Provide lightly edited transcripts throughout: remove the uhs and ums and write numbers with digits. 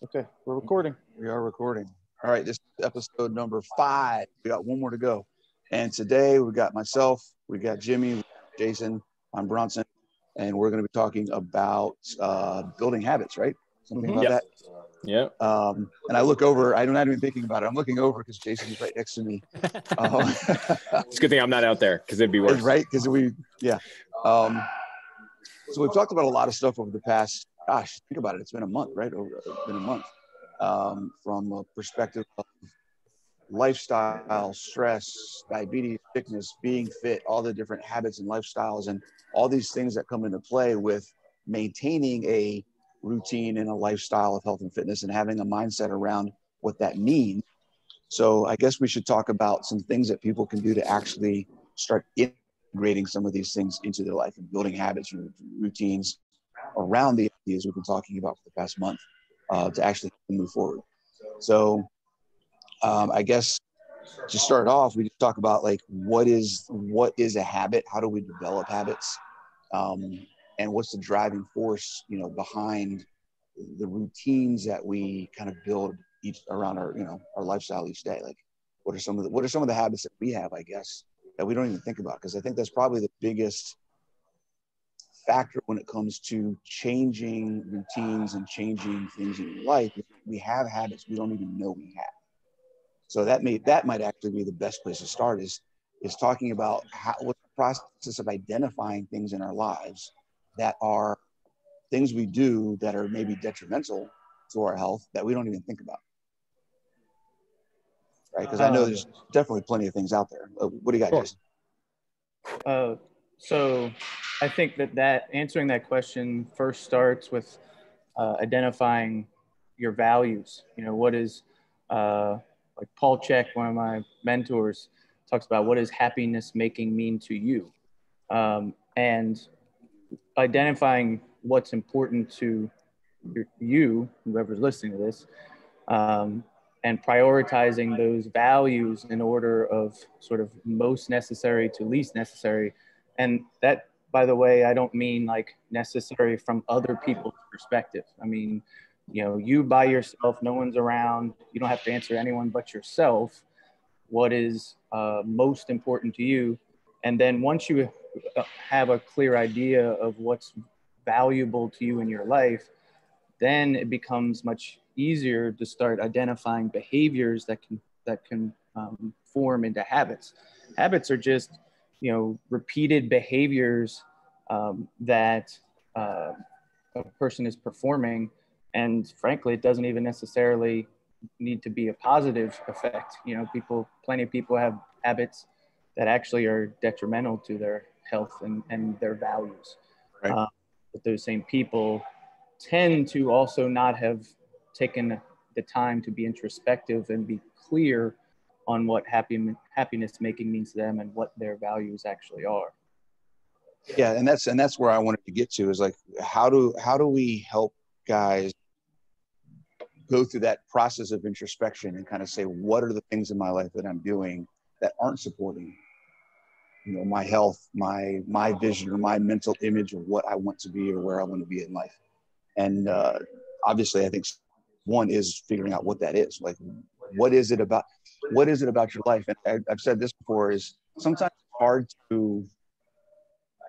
Okay, we're recording. We are recording. All right, this is episode number 5. We got one more to go. And today we got myself, we got Jimmy, Jason, I'm Bronson, and we're going to be talking about building habits, right? Something about that. Yeah. And I look over, I'm not even thinking about it. I'm looking over because Jason's right next to me. It's a good thing I'm not out there because it'd be worse. Right? Because so we've talked about a lot of stuff over the past, think about it. It's been a month, right? It's been a month. From a perspective of lifestyle, stress, diabetes, sickness, being fit, all the different habits and lifestyles, and all these things that come into play with maintaining a routine and a lifestyle of health and fitness and having a mindset around what that means. So I guess we should talk about some things that people can do to actually start integrating some of these things into their life and building habits and routines around the ideas we've been talking about for the past month to actually move forward. So I guess to start off, we just talk about like what is a habit? How do we develop habits? And what's the driving force, behind the routines that we kind of build each around our lifestyle each day? Like, what are some of the habits that we have, I guess, that we don't even think about? Because I think that's probably the biggest factor when it comes to changing routines and changing things in your life. We have habits we don't even know we have. So that might actually be the best place to start is talking about what's the process of identifying things in our lives that are things we do that are maybe detrimental to our health that we don't even think about. Right? Because I know there's definitely plenty of things out there. What do you got, Jason? So I think that answering that question first starts with identifying your values. What is, like Paul Chek, one of my mentors, talks about what does happiness making mean to you? And identifying what's important to you, whoever's listening to this, and prioritizing those values in order of sort of most necessary to least necessary. And that, by the way, I don't mean like necessary from other people's perspective. I mean, you by yourself, no one's around, you don't have to answer anyone but yourself. What is most important to you? And then once you have a clear idea of what's valuable to you in your life, then it becomes much easier to start identifying behaviors that can form into habits. Habits are just, repeated behaviors that a person is performing. And frankly, it doesn't even necessarily need to be a positive effect. Plenty of people have habits that actually are detrimental to their health and their values. Right. But those same people tend to also not have taken the time to be introspective and be clear on what happiness making means to them and what their values actually are. Yeah, and that's where I wanted to get to is like how do we help guys go through that process of introspection and kind of say, what are the things in my life that I'm doing that aren't supporting my health, my vision, or my mental image of what I want to be or where I want to be in life. And obviously I think one is figuring out what that is. Like, what is it about your life? And I've said this before, is sometimes it's hard to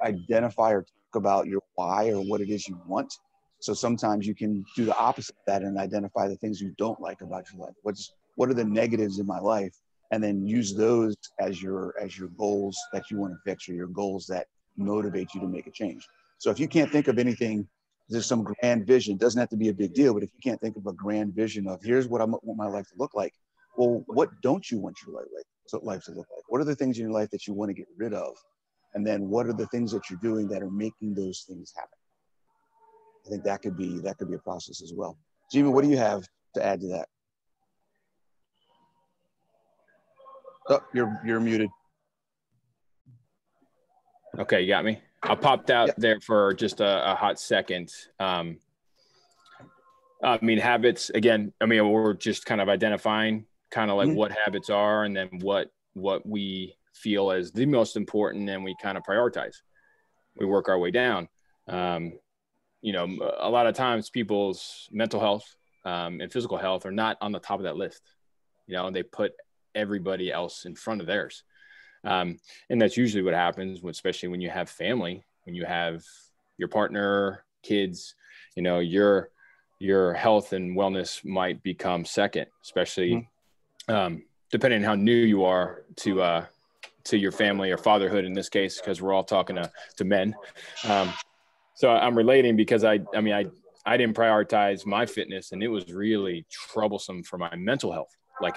identify or talk about your why or what it is you want. So sometimes you can do the opposite of that and identify the things you don't like about your life. What are the negatives in my life? And then use those as your goals that you want to fix, or your goals that motivate you to make a change. So if you can't think of anything, there's some grand vision. It doesn't have to be a big deal, but if you can't think of a grand vision of here's what I want my life to look like, well, what don't you want your life to look like? What are the things in your life that you want to get rid of? And then what are the things that you're doing that are making those things happen? I think that could be a process as well. Jimmy, what do you have to add to that? Oh, you're muted. Okay, you got me. I popped out there for just a hot second. I mean, habits, again, we're just kind of identifying kind of like what habits are, and then what we feel as the most important, and we kind of prioritize. We work our way down. A lot of times people's mental health, and physical health are not on the top of that list. They put everybody else in front of theirs. And that's usually what happens, especially when you have family, when you have your partner, kids, your health and wellness might become second, especially depending on how new you are to your family or fatherhood in this case, because we're all talking to men. So I'm relating because I didn't prioritize my fitness, and it was really troublesome for my mental health. Like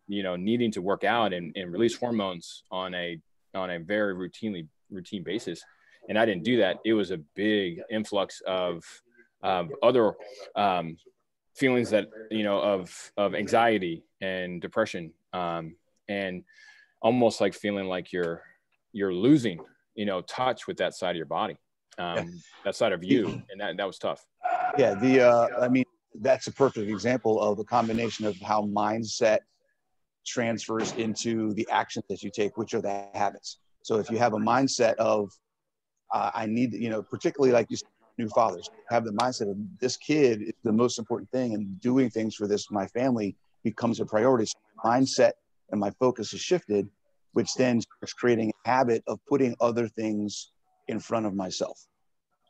needing to work out and release hormones on a very routine basis. And I didn't do that. It was a big influx of other feelings that, of anxiety and depression, and almost like feeling like you're losing, touch with that side of your body, that side of you. And that was tough. Yeah. That's a perfect example of a combination of how mindset transfers into the actions that you take, which are the habits. So if you have a mindset of, I need, particularly like you said, new fathers have the mindset of this kid is the most important thing, and doing things for my family becomes a priority. So my mindset and my focus is shifted, which then starts creating a habit of putting other things in front of myself.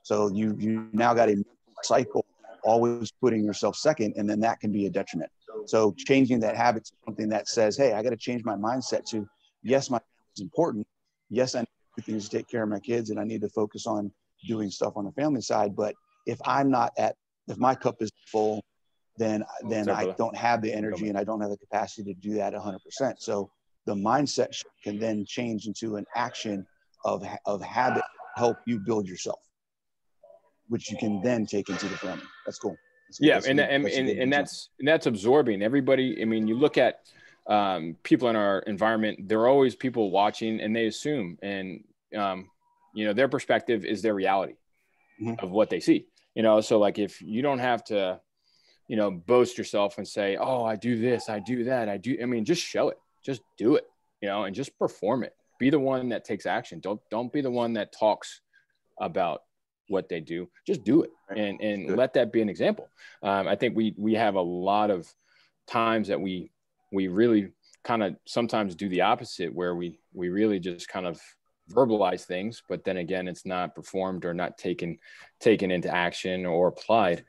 So you now got a cycle, always putting yourself second, and then that can be a detriment. So changing that habit to something that says, hey, I got to change my mindset to, yes, my family is important. Yes, I need to do things to take care of my kids, and I need to focus on doing stuff on the family side. But if my cup is full, then I don't have the energy and I don't have the capacity to do that 100%. So the mindset can then change into an action of habit, help you build yourself, which you can then take into the family. That's cool. And that's absorbing everybody. I mean, you look at people in our environment, there are always people watching, and they assume, and their perspective is their reality of what they see. So like if you don't have to, boast yourself and say, oh, I do this, I do that, just show it, just do it, and just perform it. Be the one that takes action. Don't be the one that talks about what they do. Just do it, and let that be an example. I think we have a lot of times that we really kind of sometimes do the opposite, where we really just kind of verbalize things, but then again, it's not performed or not taken into action or applied.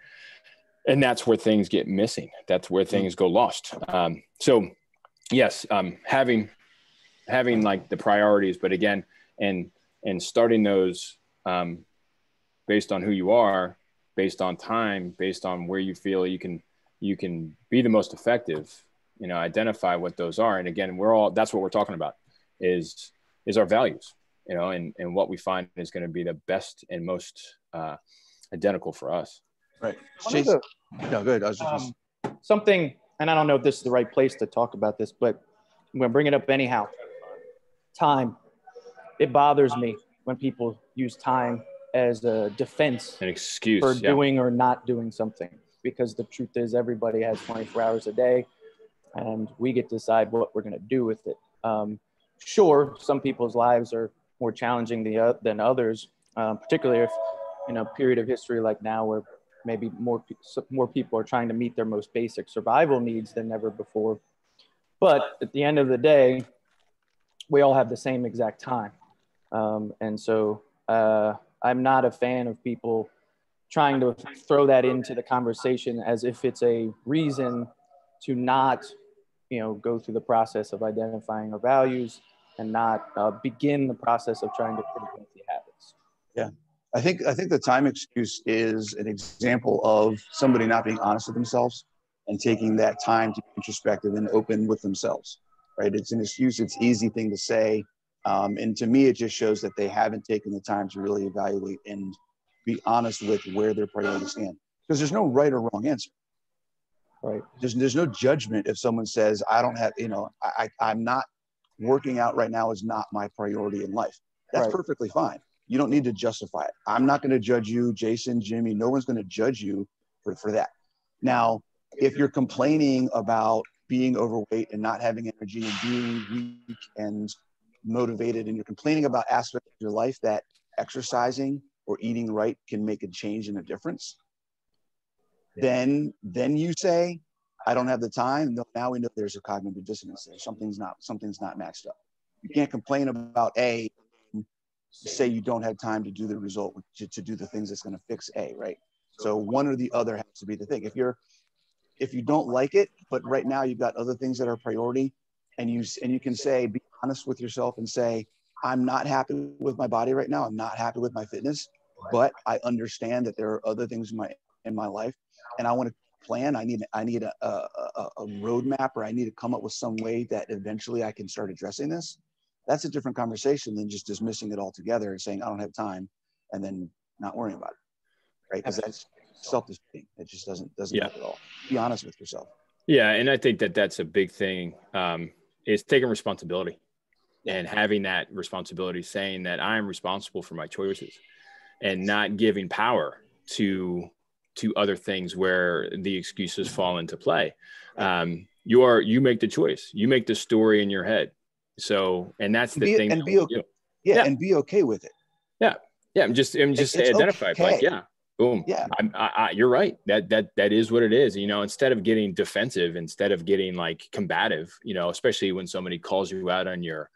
And that's where things get missing. That's where things go lost. So yes, having like the priorities, but again, and starting those, based on who you are, based on time, based on where you feel you can be the most effective, identify what those are. And again, that's what we're talking about is our values, and what we find is going to be the best and most identical for us. Right. No, good. Something, and I don't know if this is the right place to talk about this, but I'm going to bring it up anyhow. Time. It bothers me when people use time as a defense, an excuse for doing or not doing something, because the truth is everybody has 24 hours a day, and we get to decide what we're going to do with it. Sure, some people's lives are more challenging than others, particularly if period of history like now, where maybe more people are trying to meet their most basic survival needs than ever before. But at the end of the day, we all have the same exact time. And so I'm not a fan of people trying to throw that into the conversation as if it's a reason to not, go through the process of identifying our values and not begin the process of trying to put healthy habits. Yeah. I think the time excuse is an example of somebody not being honest with themselves and taking that time to be introspective and open with themselves, right? It's an excuse. It's an easy thing to say. And to me, it just shows that they haven't taken the time to really evaluate and be honest with where their priorities stand. Because there's no right or wrong answer. Right. There's no judgment if someone says, I don't have, I'm not working out right now is not my priority in life. That's perfectly fine. You don't need to justify it. I'm not going to judge you, Jason, Jimmy. No one's going to judge you for that. Now, if you're complaining about being overweight and not having energy and being weak and motivated, and you're complaining about aspects of your life that exercising or eating right can make a change and a difference, then you say, I don't have the time. No, now we know there's a cognitive dissonance there. Something's not matched up. You can't complain about A, say you don't have time to do the result, to do the things that's going to fix A, right? So one or the other has to be the thing. If you don't like it, but right now you've got other things that are priority, and you can say, be honest with yourself and say, I'm not happy with my body right now. I'm not happy with my fitness, but I understand that there are other things in my life, and I want to plan. I need a roadmap, or I need to come up with some way that eventually I can start addressing this. That's a different conversation than just dismissing it altogether and saying I don't have time, and then not worrying about it, right? Because that's self-defeating. It just doesn't help at all. Be honest with yourself. Yeah, and I think that's a big thing. Is taking responsibility and having that responsibility, saying that I'm responsible for my choices, and not giving power to other things where the excuses fall into play. You make the choice. You make the story in your head. So, and that's the thing. And be okay. Yeah, and be okay with it. Yeah. Yeah. I'm just identify okay. Like, yeah, boom. Yeah. You're right. That is what it is. You know, instead of getting defensive, instead of getting like combative, you know, especially when somebody calls you out on your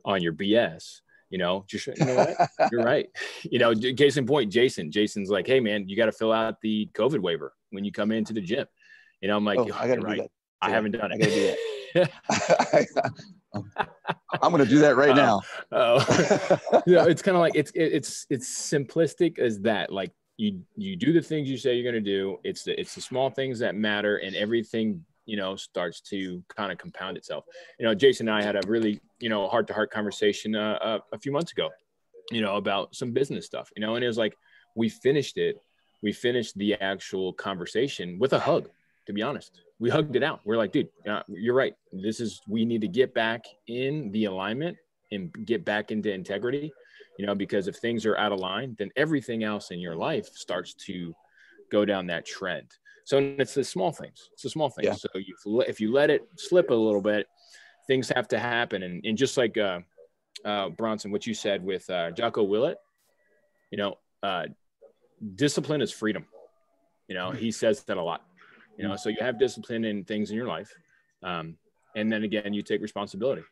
BS, you know, just, you know what, you're right. You know, case in point, Jason's like, hey man, you got to fill out the COVID waiver when you come into the gym. You know, I'm like, I got to do that. I haven't done it. I got to do that. I'm going to do that right now. You know, it's kind of like, it's simplistic as that. Like you do the things you say you're going to do. It's the small things that matter, and everything, you know, starts to kind of compound itself. You know, Jason and I had a really, you know, heart-to-heart conversation a few months ago, you know, about some business stuff, you know, and it was like, we finished the actual conversation with a hug, to be honest. We hugged it out. We're like, dude, you're right. We need to get back in the alignment and get back into integrity, you know, because if things are out of line, then everything else in your life starts to go down that trend. So it's the small things. It's the small things. Yeah. So if you let it slip a little bit, things have to happen. And just like Bronson, what you said with Jocko Willett, you know, discipline is freedom. You know, he says that a lot. You know, so you have discipline in things in your life. And then again, you take responsibility.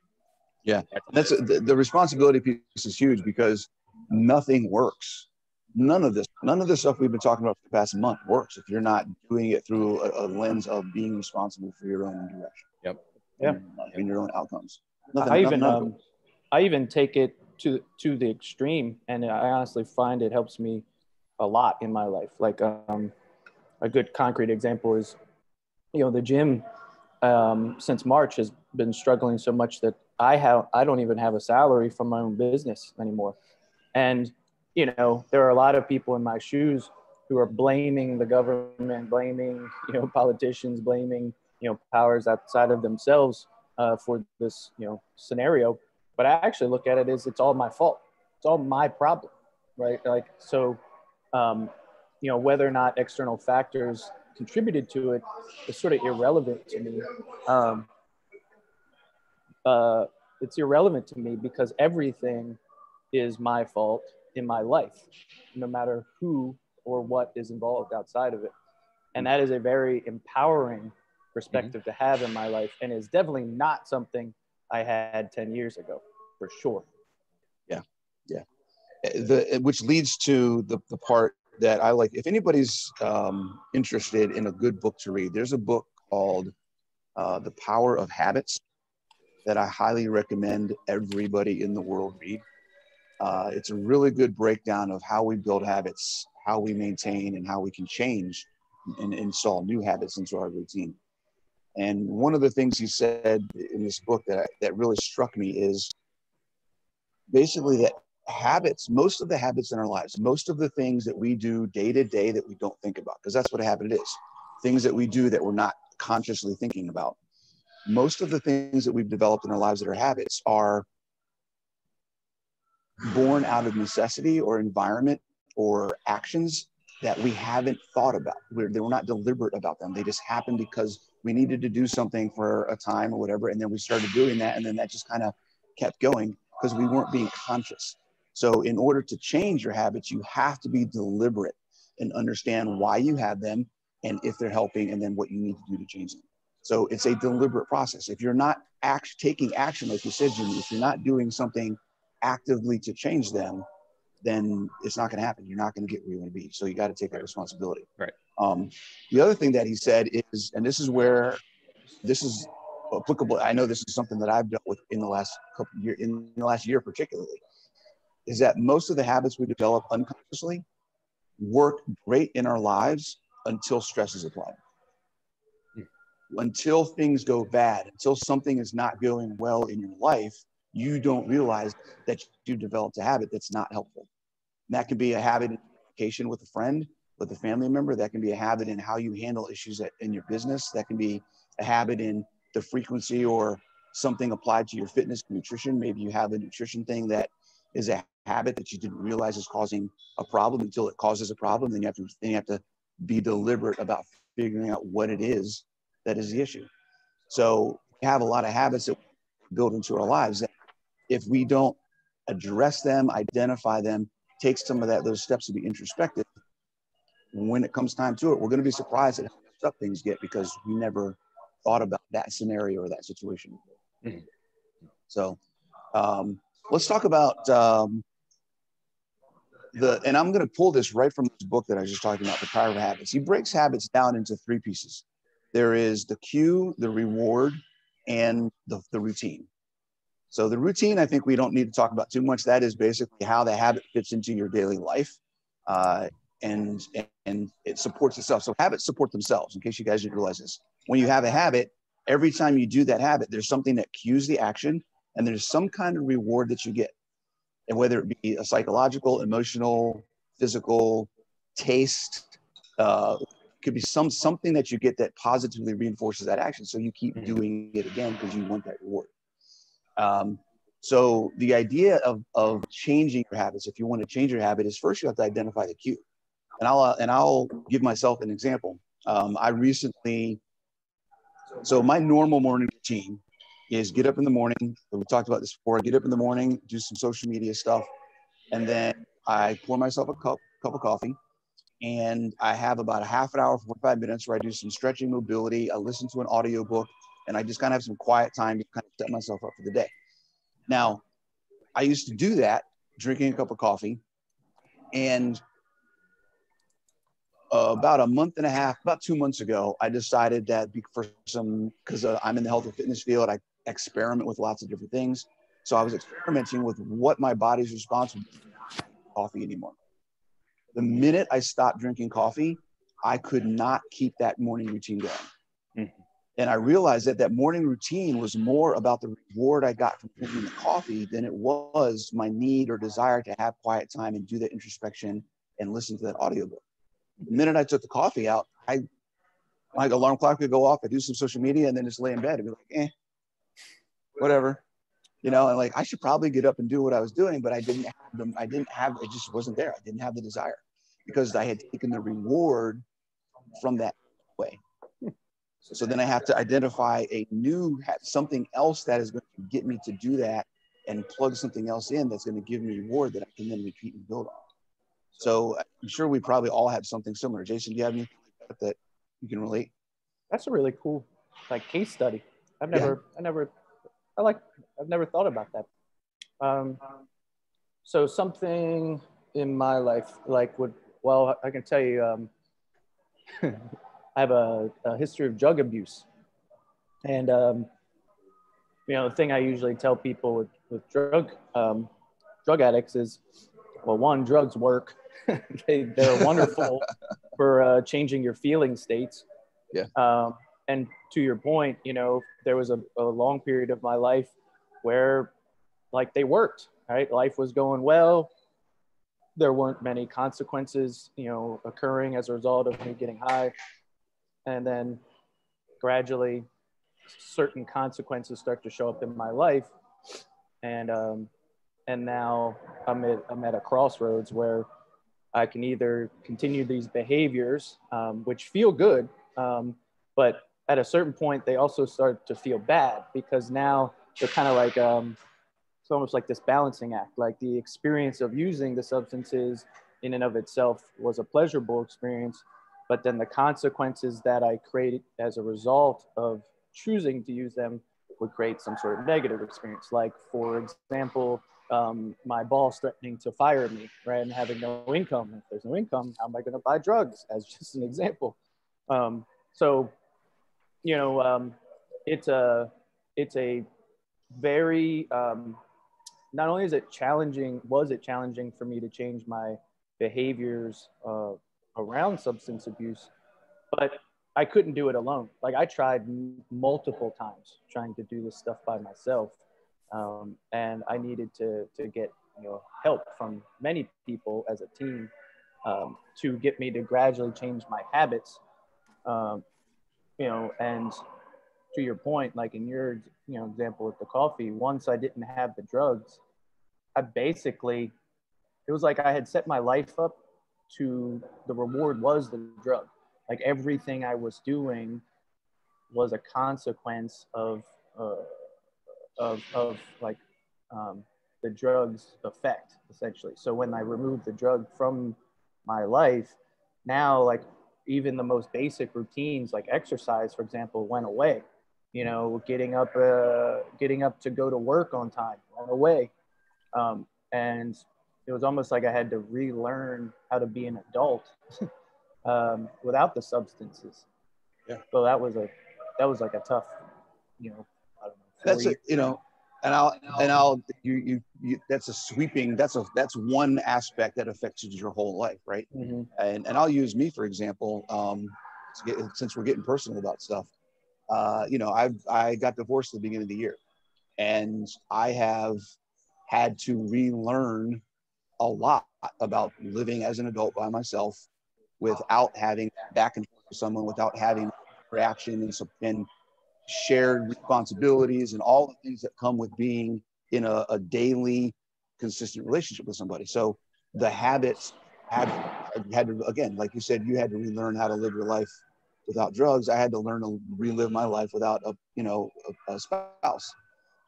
Yeah. That's the responsibility piece is huge, because nothing works. None of this stuff we've been talking about for the past month works if you're not doing it through a lens of being responsible for your own direction. Yep. And your own outcomes. I even take it to the extreme, and I honestly find it helps me a lot in my life. Like a good concrete example is, you know, the gym since March has been struggling so much that I don't even have a salary from my own business anymore. And, you know, there are a lot of people in my shoes who are blaming the government, blaming, you know, politicians, blaming, you know, powers outside of themselves for this, you know, scenario. But I actually look at it as it's all my fault. It's all my problem, right? Like, so, you know, whether or not external factors contributed to it is sort of irrelevant to me. It's irrelevant to me because everything is my fault in my life, no matter who or what is involved outside of it. And that is a very empowering perspective to have in my life, and is definitely not something I had 10 years ago, for sure. Yeah. Which leads to the part that I like. If anybody's interested in a good book to read, there's a book called The Power of Habits that I highly recommend everybody in the world read. It's a really good breakdown of how we build habits, how we maintain, and how we can change and install new habits into our routine. And one of the things he said in this book that really struck me is basically that habits, most of the habits in our lives, most of the things that we do day to day that we don't think about, because that's what a habit is, things that we do that we're not consciously thinking about. Most of the things that we've developed in our lives that are habits are born out of necessity or environment or actions that we haven't thought about. We're not deliberate about them. They just happen because we needed to do something for a time or whatever. And then we started doing that. And then that just kind of kept going because we weren't being conscious. So in order to change your habits, you have to be deliberate and understand why you have them, and if they're helping, and then what you need to do to change them. So it's a deliberate process. If you're not taking action, like you said, Jimmy, if you're not doing something actively to change them, then it's not going to happen. You're not going to get where you want to be. So you got to take that responsibility. Right. The other thing that he said is, and this is where this is applicable. I know this is something that I've dealt with in the last couple of years, in the last year particularly, is that most of the habits we develop unconsciously work great in our lives until stress is applied. Until things go bad, until something is not going well in your life, you don't realize that you developed a habit that's not helpful. And that can be a habit in communication with a friend, with a family member. That can be a habit in how you handle issues in your business. That can be a habit in the frequency or something applied to your fitness, nutrition. Maybe you have a nutrition thing that is a habit that you didn't realize is causing a problem until it causes a problem. Then you have to be deliberate about figuring out what it is that is the issue. So we have a lot of habits that we build into our lives that if we don't address them, identify them, take some of those steps to be introspective, when it comes time to it, we're going to be surprised at how messed up things get because we never thought about that scenario or that situation. Mm-hmm. So let's talk about and I'm going to pull this right from this book that I was just talking about, The Power of Habits. He breaks habits down into 3 pieces. There is the cue, the reward, and the routine. So the routine, I think we don't need to talk about too much. That is basically how the habit fits into your daily life, and it supports itself. So habits support themselves, in case you guys didn't realize this. When you have a habit, every time you do that habit, there's something that cues the action, and there's some kind of reward that you get. And whether it be a psychological, emotional, physical, taste, could be something that you get that positively reinforces that action. So you keep doing it again because you want that reward. So the idea of changing your habits, if you want to change your habit, is first you have to identify the cue. And I'll give myself an example. So my normal morning routine is get up in the morning. We talked about this before. Get up in the morning, do some social media stuff, and then I pour myself a cup of coffee. And I have about a half an hour, 45 minutes where I do some stretching, mobility. I listen to an audiobook, and I just kind of have some quiet time to kind of set myself up for the day. Now, I used to do that, drinking a cup of coffee, and about about 2 months ago, I decided that because I'm in the health and fitness field, I experiment with lots of different things. So I was experimenting with what my body's response would be to coffee anymore. The minute I stopped drinking coffee, I could not keep that morning routine going. Mm-hmm. And I realized that morning routine was more about the reward I got from drinking the coffee than it was my need or desire to have quiet time and do that introspection and listen to that audiobook. The minute I took the coffee out, my alarm clock would go off. I do some social media and then just lay in bed and be like, whatever. And like, I should probably get up and do what I was doing, but it just wasn't there. I didn't have the desire because I had taken the reward from that way. So then I have to identify something else that is going to get me to do that and plug something else in that's going to give me reward that I can then repeat and build on. So I'm sure we probably all have something similar. Jason, do you have anything like that you can relate? That's a really cool case study. I've never thought about that. So something in my life, I can tell you, I have a history of drug abuse. And, the thing I usually tell people with drug addicts is, well, one, drugs work. They're wonderful for changing your feeling states. Yeah. And to your point, there was a long period of my life where they worked, right? Life was going well. There weren't many consequences, occurring as a result of me getting high. And then gradually certain consequences start to show up in my life. And now I'm at a crossroads where I can either continue these behaviors, which feel good, but at a certain point, they also start to feel bad because now they're kind of it's almost like this balancing act. Like the experience of using the substances in and of itself was a pleasurable experience, but then the consequences that I created as a result of choosing to use them would create some sort of negative experience. Like, for example, my boss threatening to fire me, right, and having no income. If there's no income, how am I going to buy drugs? As just an example. So, you know, it's a very not only is it challenging, was it challenging for me to change my behaviors around substance abuse, but I couldn't do it alone. Like, I tried multiple times trying to do this stuff by myself. And I needed to get, help from many people as a team to get me to gradually change my habits. And to your point, like in your example with the coffee, once I didn't have the drugs, it was like I had set my life up to, the reward was the drug. Like, everything I was doing was a consequence of the drug's effect, essentially. So when I removed the drug from my life, now, like, even the most basic routines like exercise, for example, went away. Getting up to go to work on time went away. And it was almost like I had to relearn how to be an adult without the substances. Yeah. So that was like a tough, I don't know. That's it, that's a sweeping, that's one aspect that affects your whole life, right? Mm-hmm. And I'll use me, for example, since we're getting personal about stuff. I got divorced at the beginning of the year, and I have had to relearn a lot about living as an adult by myself without having back and forth with someone, without having reaction and shared responsibilities and all the things that come with being in a daily consistent relationship with somebody. So the habits had to, again, like you said, you had to relearn how to live your life without drugs. I had to learn to relive my life without a spouse.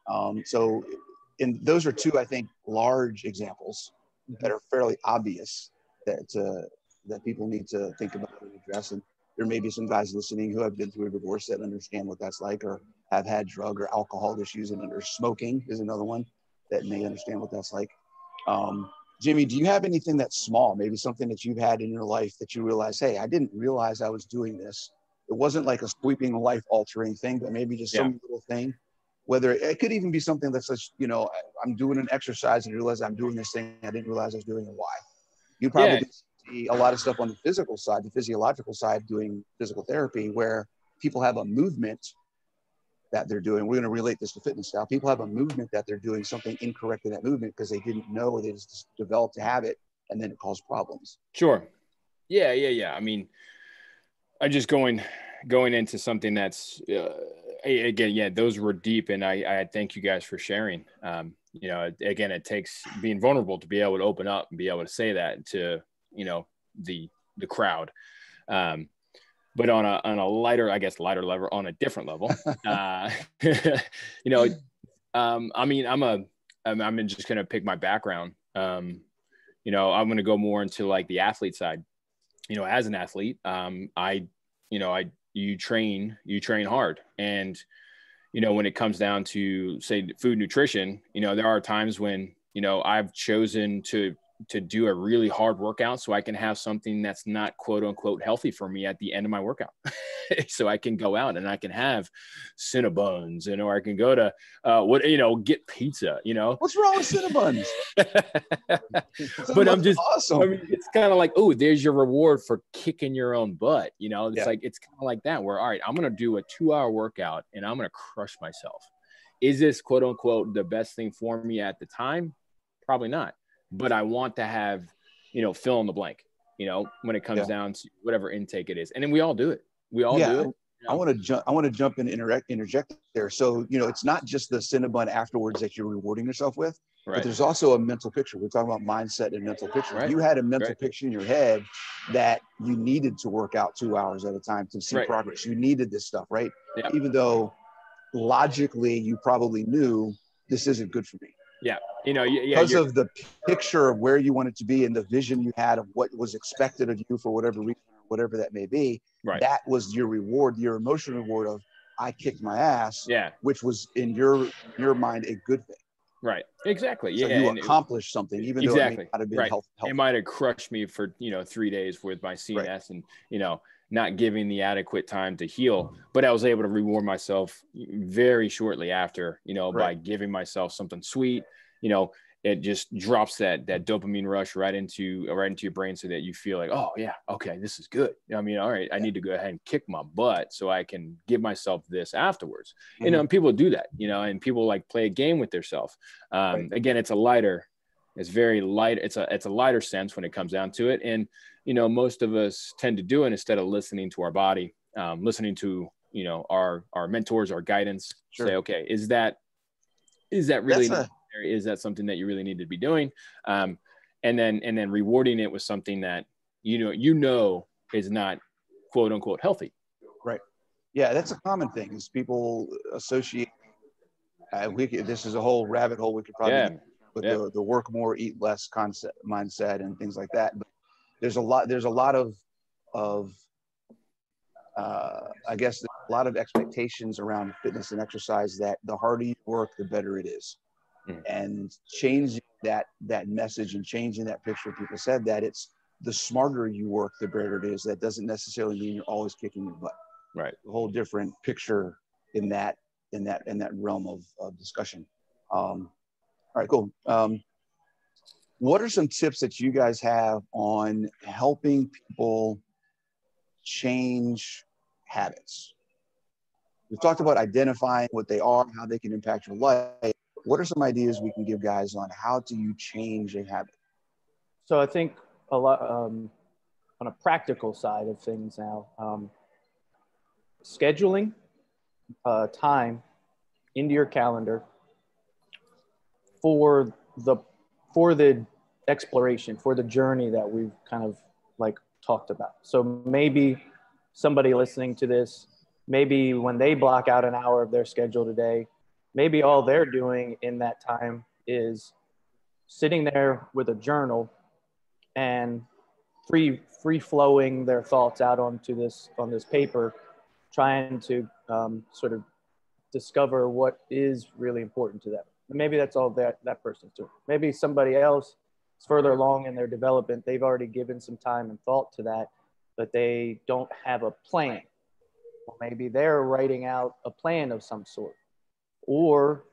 And those are two, I think, large examples that are fairly obvious that people need to think about and address. And there may be some guys listening who have been through a divorce that understand what that's like, or have had drug or alcohol issues, or smoking is another one that may understand what that's like. Jimmy, do you have anything that's small, maybe something that you've had in your life that you realize, hey, I didn't realize I was doing this? It wasn't like a sweeping, life-altering thing, but maybe just some little thing. Whether it could even be something that's just, I'm doing an exercise and realize I'm doing this thing I didn't realize I was doing, and why. You probably see a lot of stuff on the physical side, the physiological side, doing physical therapy, where people have a movement that they're doing. We're going to relate this to fitness style. People have a movement that they're doing something incorrect in that movement because they didn't know, or they just developed a habit, and then it caused problems. Sure. Yeah. I mean, I just going into something that's, again, those were deep, and I thank you guys for sharing. Again, it takes being vulnerable to be able to open up and be able to say that to, the crowd. But on a lighter level, on a different level, I mean, I'm just going to pick my background. I'm going to go more into like the athlete side. As an athlete, you train hard. And, when it comes down to, say, food nutrition, there are times when, I've chosen to do a really hard workout so I can have something that's not quote unquote healthy for me at the end of my workout. So I can go out and I can have Cinnabons, or I can go to, get pizza, What's wrong with Cinnabons? But I'm just awesome. I mean, it's kind of like, oh, there's your reward for kicking your own butt. It's like, it's kind of like that, where, all right, I'm going to do a 2-hour workout and I'm going to crush myself. Is this quote unquote the best thing for me at the time? Probably not. But I want to have, fill in the blank, when it comes down to whatever intake it is. And then we all do it. We all do it. I want to jump in and interject there. So, it's not just the Cinnabon afterwards that you're rewarding yourself with, but there's also a mental picture. We're talking about mindset and mental picture. Right. You had a mental picture in your head that you needed to work out 2 hours at a time to see progress. You needed this stuff, right? Yeah. Even though logically you probably knew this isn't good for me. Yeah. Because of the picture of where you wanted to be and the vision you had of what was expected of you for whatever reason or whatever that may be, Right. that was your reward, your emotional reward of I kicked my ass, which was in your mind a good thing. Right. Exactly. So Yeah. you accomplished something, even though it may not have been healthy. It might have crushed me for, 3 days with my CNS and, not giving the adequate time to heal, but I was able to reward myself very shortly after, by giving myself something sweet. It just drops that dopamine rush right into your brain, so that you feel like, oh yeah, okay, this is good. All right, I need to go ahead and kick my butt so I can give myself this afterwards. And people do that, and people like play a game with themselves. Again, it's very light. It's a lighter sense when it comes down to it. And, most of us tend to do it instead of listening to our body, listening to, our mentors, our guidance, say, okay, is that really, is that something that you really need to be doing? And then rewarding it with something that, is not quote unquote healthy. Right. Yeah. That's a common thing, is people associate, this is a whole rabbit hole we could probably with the work more, eat less concept mindset and things like that. But there's a lot of I guess there's a lot of expectations around fitness and exercise, that the harder you work, the better it is. And changing that message and changing that picture. People said that it's the smarter you work, the better it is. That doesn't necessarily mean you're always kicking your butt. Right. A whole different picture in that realm of discussion. All right, cool. What are some tips that you guys have on helping people change habits? We've talked about identifying what they are, how they can impact your life. What are some ideas we can give guys on how do you change a habit? So I think a lot on a practical side of things now, scheduling time into your calendar for the exploration, for the journey that we've kind of like talked about. So maybe somebody listening to this, maybe when they block out an hour of their schedule today, maybe all they're doing in that time is sitting there with a journal and free flowing their thoughts out on this paper, trying to sort of discover what is really important to them. And maybe that's all that person's doing. Maybe somebody else is further along in their development. They've already given some time and thought to that, but they don't have a plan. Or maybe they're writing out a plan of some sort. Or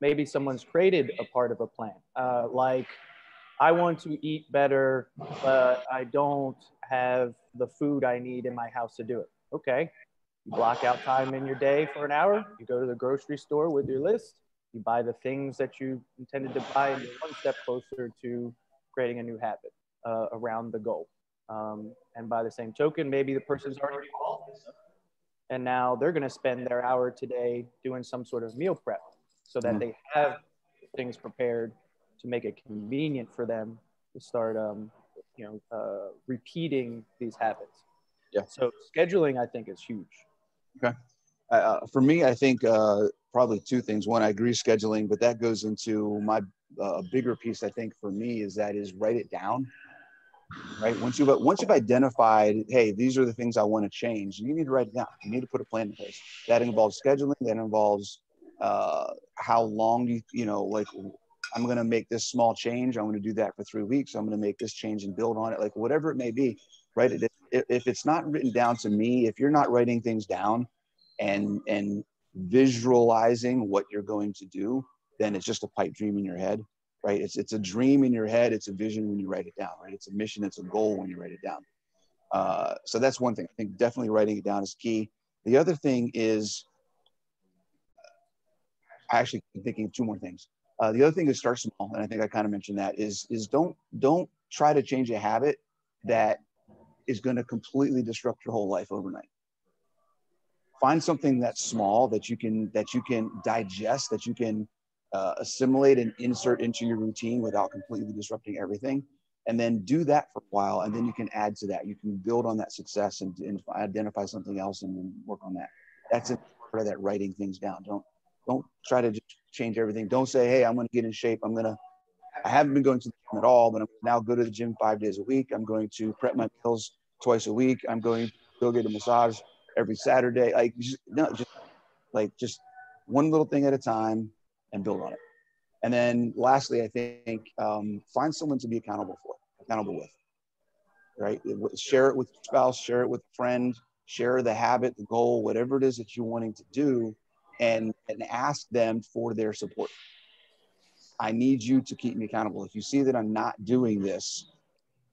maybe someone's created a part of a plan. Like, I want to eat better, but I don't have the food I need in my house to do it. Okay. You block out time in your day for an hour. You go to the grocery store with your list. You buy the things that you intended to buy, and you're one step closer to creating a new habit around the goal. And by the same token, maybe the person's already involved in stuff, and now they're going to spend their hour today doing some sort of meal prep so that they have things prepared to make it convenient for them to start, repeating these habits. Yeah. So scheduling, I think, is huge. Okay. For me, I think probably two things. One, I agree scheduling, but that goes into my bigger piece. I think for me is write it down. Right. Once you've identified, hey, these are the things I want to change, you need to write it down. You need to put a plan in place. That involves scheduling. That involves how long like, I'm going to make this small change. I'm going to do that for 3 weeks. I'm going to make this change and build on it. Like, whatever it may be, right? If it's not written down to me, if you're not writing things down and visualizing what you're going to do, then it's just a pipe dream in your head, right? It's a dream in your head. It's a vision when you write it down, right? It's a mission. It's a goal when you write it down. So that's one thing. I think definitely writing it down is key. The other thing is, I actually am thinking of two more things. The other thing is start small, and I think I kind of mentioned that is don't try to change a habit that is going to completely disrupt your whole life overnight. Find something that's small that you can digest, that you can assimilate and insert into your routine without completely disrupting everything, and then do that for a while, and then you can add to that. You can build on that success and identify something else and then work on that. That's part of that writing things down. Don't try to just change everything. Don't say, hey, I'm going to get in shape. I haven't been going to the gym at all, but I'm now go to the gym 5 days a week. I'm going to prep my meals twice a week. I'm going to go get a massage every Saturday. Like, just one little thing at a time and build on it. And then lastly, I think find someone to be accountable with, right? Share it with your spouse, share it with a friend, share the habit, the goal, whatever it is that you're wanting to do, and ask them for their support. I need you to keep me accountable. If you see that I'm not doing this,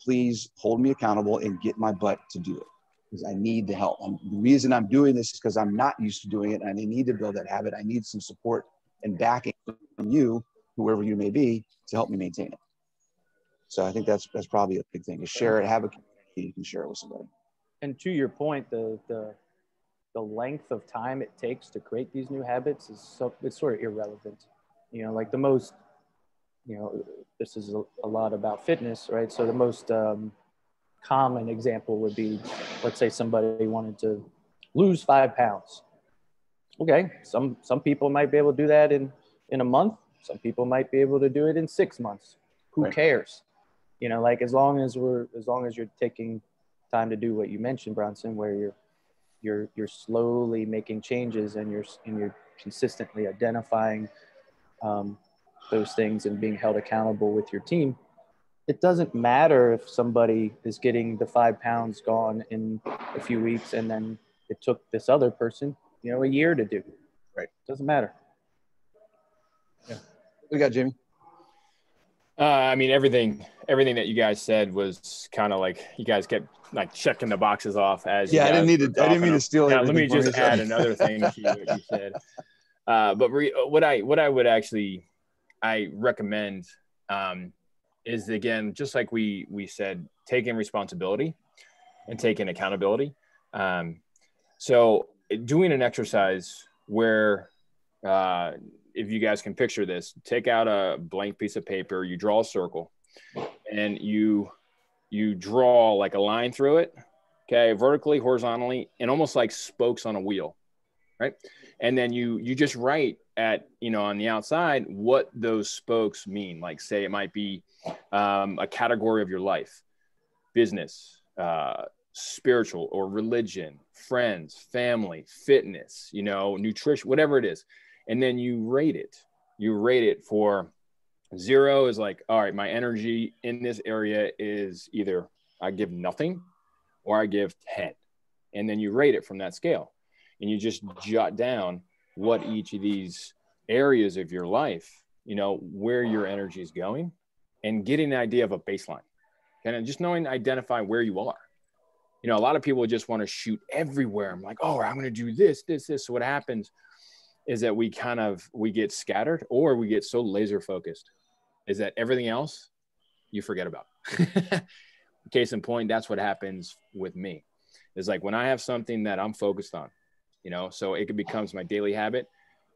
please hold me accountable and get my butt to do it, because I need the help. The reason I'm doing this is because I'm not used to doing it, and I need to build that habit. I need some support and backing from you, whoever you may be, to help me maintain it. So I think that's probably a big thing, is share it, have a community you can share it with somebody. And to your point, the length of time it takes to create these new habits it's sort of irrelevant. You know, like the most, you know, this is a lot about fitness, right? So the most common example would be, let's say somebody wanted to lose 5 pounds. Okay, some people might be able to do that in a month. Some people might be able to do it in 6 months. Who cares? You know, like as long as you're taking time to do what you mentioned, Bronson, where you're slowly making changes and you're consistently identifying those things and being held accountable with your team. It doesn't matter if somebody is getting the 5 pounds gone in a few weeks and then it took this other person, you know, a year to do. Right. Doesn't matter. Yeah. What do you got, Jamie? I mean, everything that you guys said was kind of like, you guys kept like checking the boxes off as I didn't mean to steal it. Let me just add another thing to what you said. But what I would actually, I recommend is, again, just like we said, taking responsibility and taking accountability. So doing an exercise where, if you guys can picture this, take out a blank piece of paper, you draw a circle, and you draw like a line through it, okay, vertically, horizontally, and almost like spokes on a wheel, right? And then you just write at, you know, on the outside what those spokes mean. Like, say it might be a category of your life, business, spiritual or religion, friends, family, fitness, you know, nutrition, whatever it is. And then you rate it for 0 is like, all right, my energy in this area is either I give nothing or I give 10. And then you rate it from that scale. And you just jot down what each of these areas of your life, you know, where your energy is going, and getting an idea of a baseline. And just knowing, identify where you are. You know, a lot of people just want to shoot everywhere. I'm like, oh, I'm going to do this. So what happens is that we get scattered, or we get so laser focused is that everything else you forget about. Case in point, that's what happens with me. Is like when I have something that I'm focused on, you know, so it becomes my daily habit,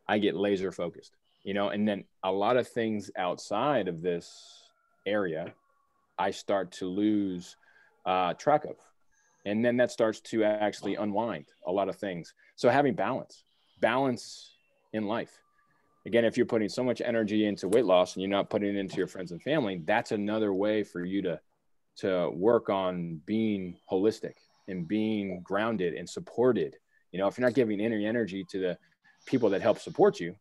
I get laser focused, you know, and then a lot of things outside of this area, I start to lose track of. And then that starts to actually unwind a lot of things. So having balance in life. Again, if you're putting so much energy into weight loss and you're not putting it into your friends and family, that's another way for you to work on being holistic and being grounded and supported. You know, if you're not giving any energy to the people that help support you,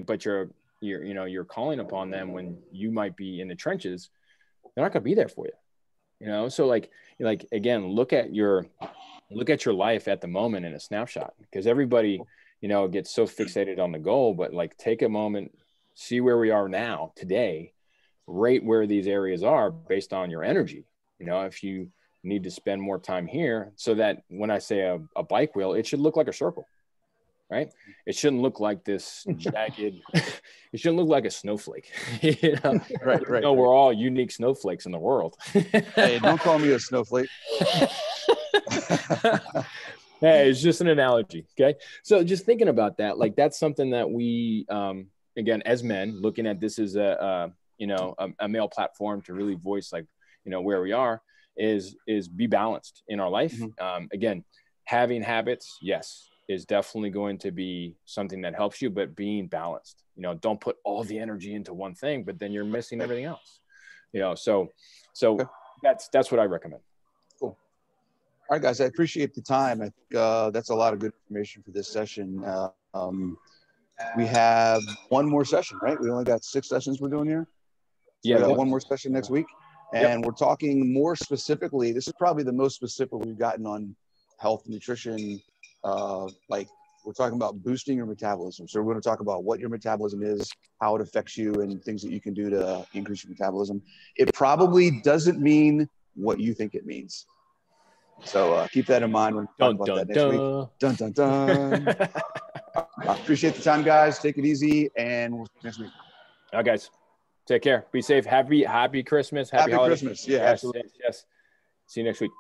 but you're calling upon them when you might be in the trenches, they're not going to be there for you. You know, so like again, look at your life at the moment in a snapshot, because everybody, you know, gets so fixated on the goal, but like take a moment, see where we are now today, rate where these areas are based on your energy. You know, if you need to spend more time here, so that when I say a bike wheel, it should look like a circle, right? It shouldn't look like this jagged, it shouldn't look like a snowflake. You know? Right. No, we're all unique snowflakes in the world. Hey, don't call me a snowflake. Hey, it's just an analogy. Okay. So just thinking about that, like that's something that we, again, as men, looking at this as a male platform to really voice, like, you know, where we are is be balanced in our life. Mm-hmm. Again, having habits, yes, is definitely going to be something that helps you, but being balanced, you know, don't put all the energy into one thing, but then you're missing everything else, you know? So that's what I recommend. Cool. right, guys, I appreciate the time. I think that's a lot of good information for this session. We have one more session, right? We only got 6 sessions we're doing here. So we got one more session next week. And we're talking more specifically, this is probably the most specific we've gotten on health and nutrition. Like we're talking about boosting your metabolism. So we're going to talk about what your metabolism is, how it affects you, and things that you can do to increase your metabolism. It probably doesn't mean what you think it means. So keep that in mind when we talk about that next week. Dun, dun, dun. I appreciate the time, guys. Take it easy, and we'll see you next week. All right, guys. Take care. Be safe. Happy Christmas. Happy holidays. Christmas. Yeah, yes, absolutely. Yes. See you next week.